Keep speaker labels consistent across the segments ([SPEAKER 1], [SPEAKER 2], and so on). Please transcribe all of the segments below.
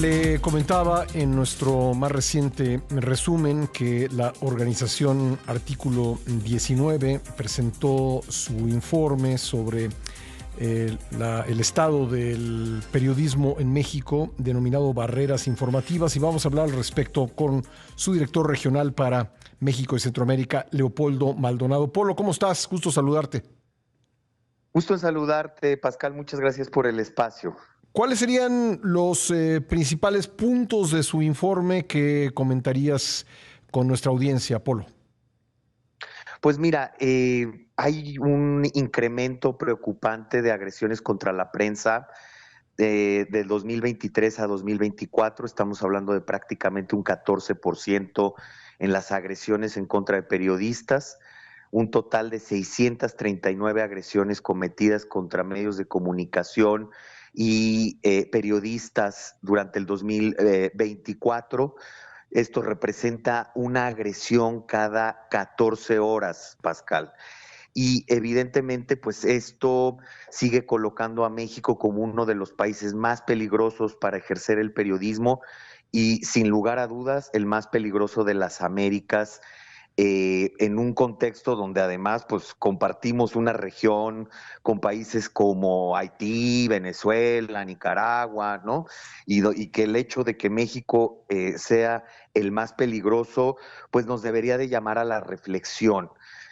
[SPEAKER 1] Le comentaba en nuestro más reciente resumen que la organización Artículo 19 presentó su informe sobre el estado del periodismo en México, denominado Barreras Informativas, y vamos a hablar al respecto con su director regional para México y Centroamérica, Leopoldo Maldonado. Polo, ¿cómo estás? Gusto saludarte.
[SPEAKER 2] Gusto en saludarte, Pascal. Muchas gracias por el espacio.
[SPEAKER 1] ¿Cuáles serían los principales puntos de su informe que comentarías con nuestra audiencia, Polo?
[SPEAKER 2] Pues mira, hay un incremento preocupante de agresiones contra la prensa del 2023 a 2024. Estamos hablando de prácticamente un 14% en las agresiones en contra de periodistas, un total de 639 agresiones cometidas contra medios de comunicación y periodistas durante el 2024. Esto representa una agresión cada 14 horas, Pascal. Y evidentemente, pues esto sigue colocando a México como uno de los países más peligrosos para ejercer el periodismo y sin lugar a dudas el más peligroso de las Américas, en un contexto donde además pues compartimos una región con países como Haití, Venezuela, Nicaragua, ¿no? Y que el hecho de que México sea el más peligroso, pues nos debería de llamar a la reflexión.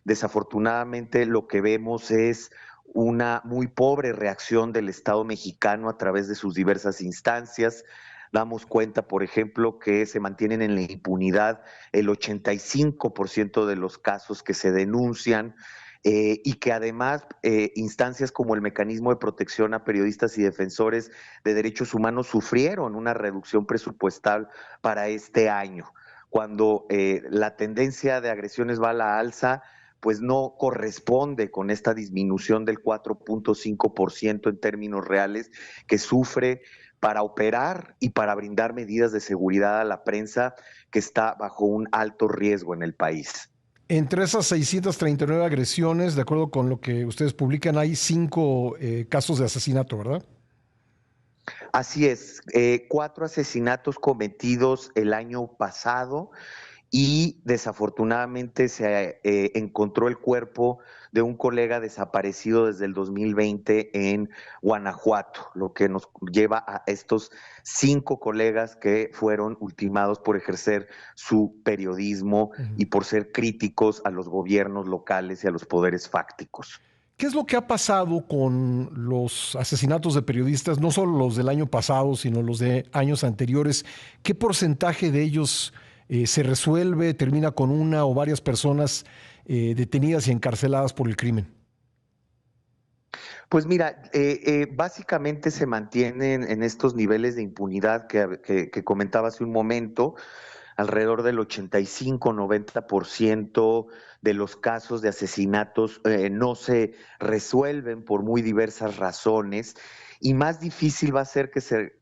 [SPEAKER 2] Desafortunadamente lo que vemos es una muy pobre reacción del Estado mexicano a través de sus diversas instancias. Damos cuenta, por ejemplo, que se mantienen en la impunidad el 85% de los casos que se denuncian, y que además instancias como el Mecanismo de Protección a Periodistas y Defensores de Derechos Humanos sufrieron una reducción presupuestal para este año. Cuando la tendencia de agresiones va a la alza, pues no corresponde con esta disminución del 4.5% en términos reales que sufre para operar y para brindar medidas de seguridad a la prensa que está bajo un alto riesgo en el país.
[SPEAKER 1] Entre esas 639 agresiones, de acuerdo con lo que ustedes publican, hay 5 casos de asesinato, ¿verdad?
[SPEAKER 2] Así es, 4 asesinatos cometidos el año pasado y desafortunadamente se encontró el cuerpo de un colega desaparecido desde el 2020 en Guanajuato, lo que nos lleva a estos 5 colegas que fueron ultimados por ejercer su periodismo
[SPEAKER 1] Uh -huh.
[SPEAKER 2] y por ser críticos a los gobiernos locales y a los poderes fácticos.
[SPEAKER 1] ¿Qué es lo que ha pasado con los asesinatos de periodistas, no solo los del año pasado, sino los de años anteriores? ¿Qué porcentaje de ellos se resuelve, termina con una o varias personas detenidas y encarceladas por el crimen?
[SPEAKER 2] Pues mira, básicamente se mantienen en estos niveles de impunidad que comentaba hace un momento. Alrededor del 85-90% de los casos de asesinatos no se resuelven por muy diversas razones, y más difícil va a ser que se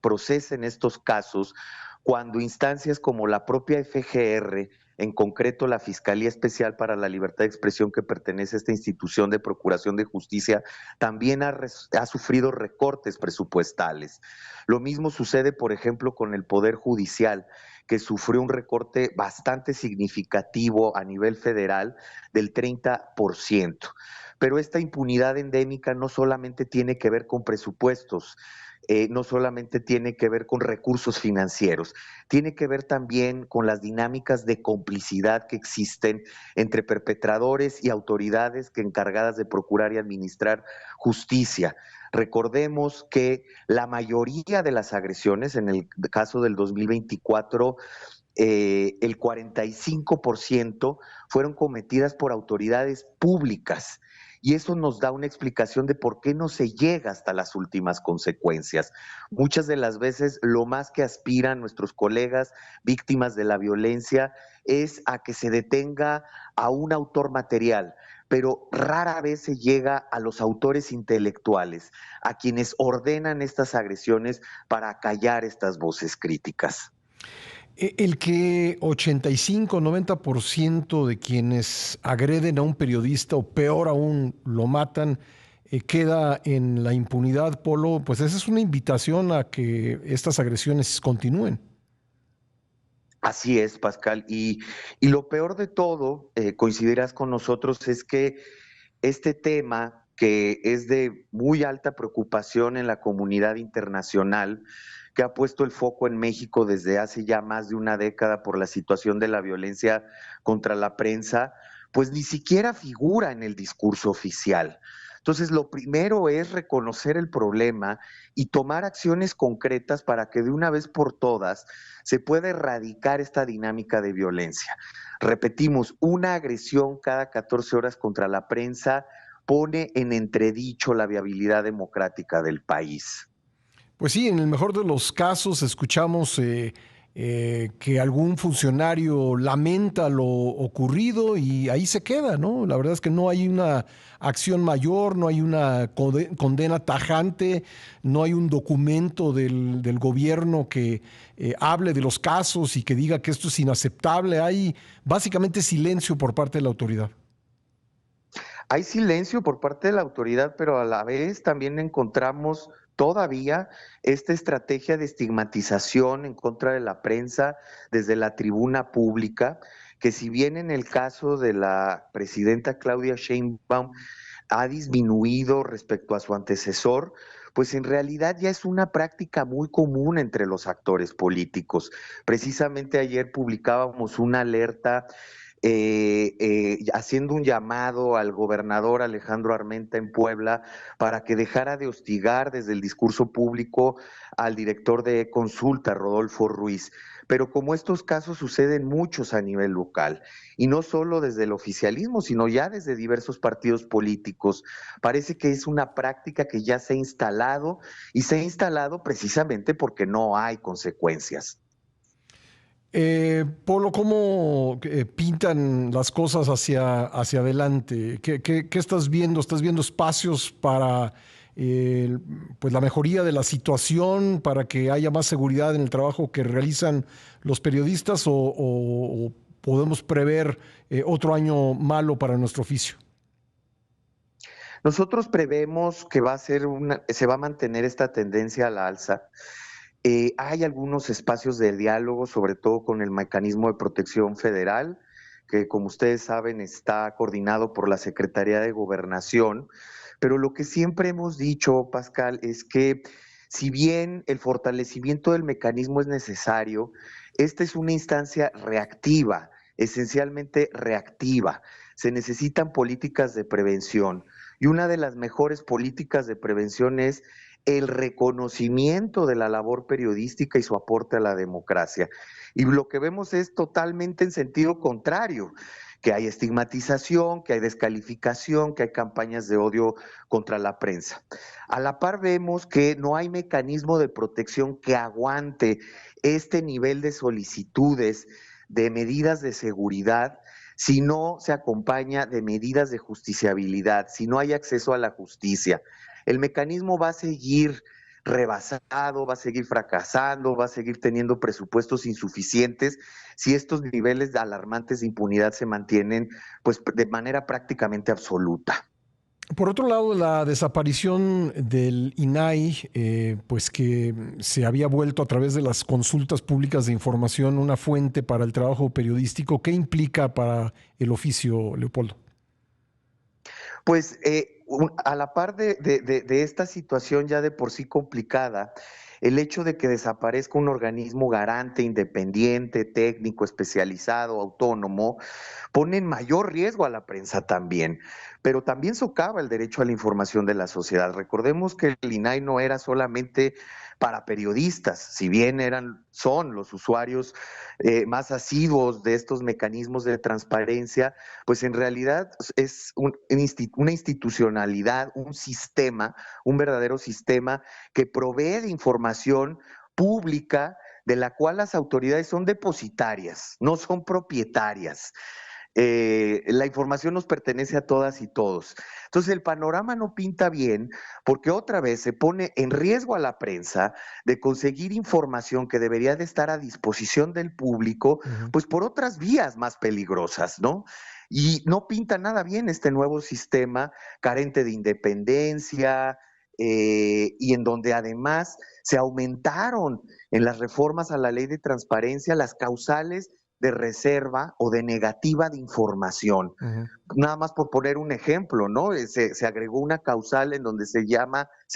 [SPEAKER 2] procesen estos casos cuando instancias como la propia FGR, en concreto la Fiscalía Especial para la Libertad de Expresión, que pertenece a esta institución de Procuración de Justicia, también ha sufrido recortes presupuestales. Lo mismo sucede, por ejemplo, con el Poder Judicial, que sufrió un recorte bastante significativo a nivel federal del 30%. Pero esta impunidad endémica no solamente tiene que ver con presupuestos, no solamente tiene que ver con recursos financieros, tiene que ver también con las dinámicas de complicidad que existen entre perpetradores y autoridades que encargadas de procurar y administrar justicia. Recordemos que la mayoría de las agresiones, en el caso del 2024, el 45% fueron cometidas por autoridades públicas. Y eso nos da una explicación de por qué no se llega hasta las últimas consecuencias. Muchas de las veces lo más que aspiran nuestros colegas víctimas de la violencia es a que se detenga a un autor material, pero rara vez se llega a los autores intelectuales, a quienes ordenan estas agresiones para callar estas voces críticas.
[SPEAKER 1] El que 85-90% de quienes agreden a un periodista o peor aún lo matan, queda en la impunidad, Polo, pues esa es una invitación a que estas agresiones continúen.
[SPEAKER 2] Así es, Pascal. Y lo peor de todo, coincidirás con nosotros, es que este tema, que es de muy alta preocupación en la comunidad internacional, que ha puesto el foco en México desde hace ya más de una década por la situación de la violencia contra la prensa, pues ni siquiera figura en el discurso oficial. Entonces, lo primero es reconocer el problema y tomar acciones concretas para que de una vez por todas se pueda erradicar esta dinámica de violencia. Repetimos, una agresión cada 14 horas contra la prensa pone en entredicho la viabilidad democrática del país.
[SPEAKER 1] Pues sí, en el mejor de los casos escuchamos que algún funcionario lamenta lo ocurrido y ahí se queda, ¿no? La verdad es que no hay una acción mayor, no hay una condena tajante, no hay un documento del gobierno que hable de los casos y que diga que esto es inaceptable. Hay básicamente silencio por parte de la autoridad.
[SPEAKER 2] Hay silencio por parte de la autoridad, pero a la vez también encontramos todavía esta estrategia de estigmatización en contra de la prensa desde la tribuna pública, que si bien en el caso de la presidenta Claudia Sheinbaum ha disminuido respecto a su antecesor, pues en realidad ya es una práctica muy común entre los actores políticos. Precisamente ayer publicábamos una alerta haciendo un llamado al gobernador Alejandro Armenta en Puebla para que dejara de hostigar desde el discurso público al director de Consulta, Rodolfo Ruiz. Pero como estos casos suceden muchos a nivel local, y no solo desde el oficialismo, sino ya desde diversos partidos políticos, parece que es una práctica que ya se ha instalado y se ha instalado precisamente porque no hay consecuencias.
[SPEAKER 1] Polo, ¿cómo pintan las cosas hacia adelante? ¿Qué estás viendo? ¿Estás viendo espacios para pues la mejoría de la situación, para que haya más seguridad en el trabajo que realizan los periodistas o podemos prever otro año malo para nuestro oficio?
[SPEAKER 2] Nosotros prevemos que se va a mantener esta tendencia a la alza. Hay algunos espacios de diálogo, sobre todo con el mecanismo de protección federal, que como ustedes saben está coordinado por la Secretaría de Gobernación, pero lo que siempre hemos dicho, Pascal, es que si bien el fortalecimiento del mecanismo es necesario, esta es una instancia reactiva, esencialmente reactiva. Se necesitan políticas de prevención y una de las mejores políticas de prevención es el reconocimiento de la labor periodística y su aporte a la democracia. Y lo que vemos es totalmente en sentido contrario, que hay estigmatización, que hay descalificación, que hay campañas de odio contra la prensa. A la par vemos que no hay mecanismo de protección que aguante este nivel de solicitudes, de medidas de seguridad, si no se acompaña de medidas de justiciabilidad, si no hay acceso a la justicia. El mecanismo va a seguir rebasado, va a seguir fracasando, va a seguir teniendo presupuestos insuficientes si estos niveles alarmantes de impunidad se mantienen pues de manera prácticamente absoluta.
[SPEAKER 1] Por otro lado, la desaparición del INAI, pues que se había vuelto a través de las consultas públicas de información una fuente para el trabajo periodístico, ¿qué implica para el oficio, Leopoldo?
[SPEAKER 2] Pues a la par de esta situación ya de por sí complicada, el hecho de que desaparezca un organismo garante, independiente, técnico, especializado, autónomo, pone en mayor riesgo a la prensa también, pero también socava el derecho a la información de la sociedad. Recordemos que el INAI no era solamente para periodistas, si bien son los usuarios más asiduos de estos mecanismos de transparencia, pues en realidad es una institucionalidad, un sistema, un verdadero sistema que provee de información pública de la cual las autoridades son depositarias, no son propietarias. La información nos pertenece a todas y todos. Entonces el panorama no pinta bien porque otra vez se pone en riesgo a la prensa de conseguir información que debería de estar a disposición del público,
[SPEAKER 1] Uh -huh.
[SPEAKER 2] pues por otras vías más peligrosas, ¿no? Y no pinta nada bien este nuevo sistema, carente de independencia, y en donde además se aumentaron en las reformas a la ley de transparencia las causales de reserva o de negativa de información.
[SPEAKER 1] Ujú.
[SPEAKER 2] Nada más por poner un ejemplo, ¿no? Se agregó una causal en donde se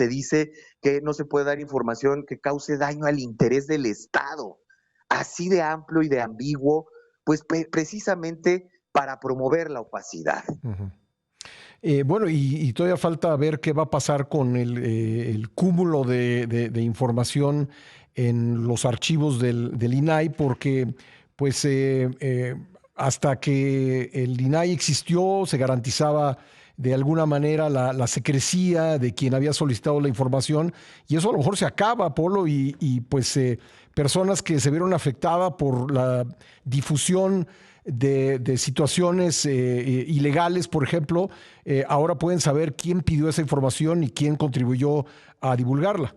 [SPEAKER 2] dice que no se puede dar información que cause daño al interés del Estado. Así de amplio y de ambiguo, pues precisamente para promover la opacidad.
[SPEAKER 1] Ujú. Bueno, y todavía falta ver qué va a pasar con el cúmulo de información en los archivos del INAI, porque pues hasta que el INAI existió se garantizaba de alguna manera la secrecía de quien había solicitado la información, y eso a lo mejor se acaba, Polo, pues personas que se vieron afectadas por la difusión de situaciones ilegales, por ejemplo, ahora pueden saber quién pidió esa información y quién contribuyó a divulgarla.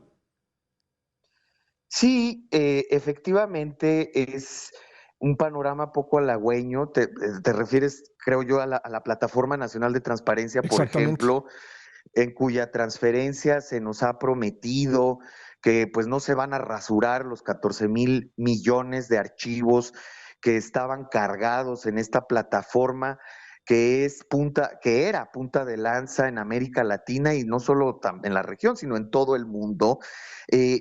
[SPEAKER 2] Sí, efectivamente es un panorama poco halagüeño. Te refieres, creo yo, a la Plataforma Nacional de Transparencia, por
[SPEAKER 1] Exactamente.
[SPEAKER 2] ejemplo, en cuya transferencia se nos ha prometido que pues no se van a rasurar los 14,000 millones de archivos que estaban cargados en esta plataforma que era punta de lanza en América Latina y no solo en la región, sino en todo el mundo.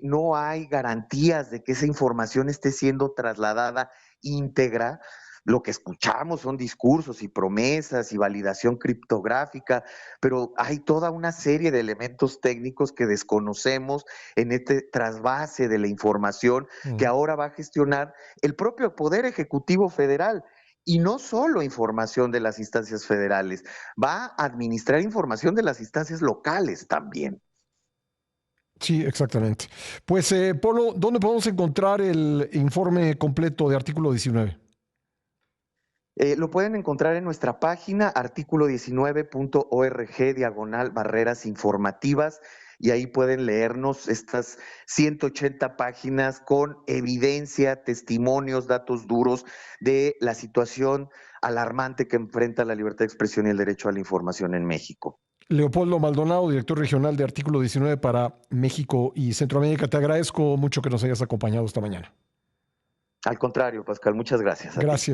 [SPEAKER 2] No hay garantías de que esa información esté siendo trasladada íntegra. Lo que escuchamos son discursos y promesas y validación criptográfica, pero hay toda una serie de elementos técnicos que desconocemos en este trasvase de la información que ahora va a gestionar el propio Poder Ejecutivo Federal. Y no solo información de las instancias federales, va a administrar información de las instancias locales también.
[SPEAKER 1] Sí, exactamente. Pues, Polo, ¿dónde podemos encontrar el informe completo de artículo 19?
[SPEAKER 2] Lo pueden encontrar en nuestra página artículo19.org/barreras informativas y ahí pueden leernos estas 180 páginas con evidencia, testimonios, datos duros de la situación alarmante que enfrenta la libertad de expresión y el derecho a la información en México.
[SPEAKER 1] Leopoldo Maldonado, director regional de artículo 19 para México y Centroamérica. Te agradezco mucho que nos hayas acompañado esta mañana.
[SPEAKER 2] Al contrario, Pascal, muchas gracias a ti.
[SPEAKER 1] Gracias.